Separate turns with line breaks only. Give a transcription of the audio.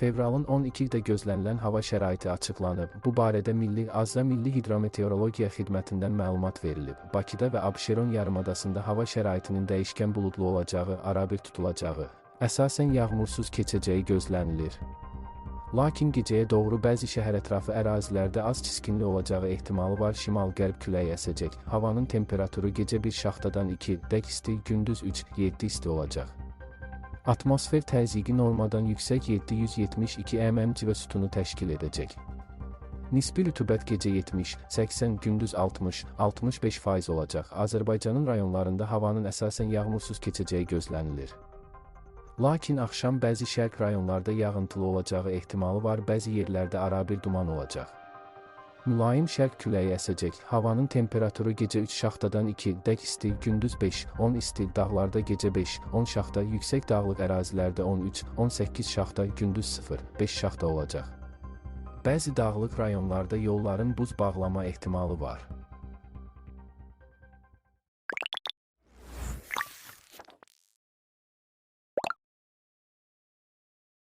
Fevralın 12-də gözlənilən hava şəraiti açıqlanıb. Bu barədə Azra Milli Hidrometeorologiya Xidmətindən məlumat verilib. Bakıda və Abşeron yarımadasında hava şəraitinin dəyişkən buludlu olacağı, arabir tutulacağı, əsasən yağmursuz keçəcəyi gözlənilir. Lakin gecəyə doğru bəzi şəhərətrafı ərazilərdə az çiskinli olacağı ehtimalı var. Şimal-qərb küləyi əsəcək. Havanın temperaturu gecə 1 şaxtadan 2 isti, gündüz 3-7 isti olacaq. Atmosfer təzyiqi normadan yüksək 772 mm civə sütunu təşkil edəcək. Nisbi rütubət gecə 70-80, gündüz 60-65% olacaq. Azərbaycanın rayonlarında havanın əsasən yağmursuz keçəcəyi gözlənilir. Lakin axşam bəzi şərq rayonlarda yağıntılı olacağı ehtimalı var, bəzi yerlərdə arabir duman olacaq. Mülayim şərq küləyi əsəcək. Havanın temperaturu gecə 3 şaxtadan 2 isti, gündüz 5-10 isti, dağlarda gecə 5-10 şaxta, yüksək dağlıq ərazilərdə 13-18 şaxta, gündüz 0-5 şaxta olacaq. Bəzi dağlıq rayonlarda yolların buz bağlama ehtimalı var.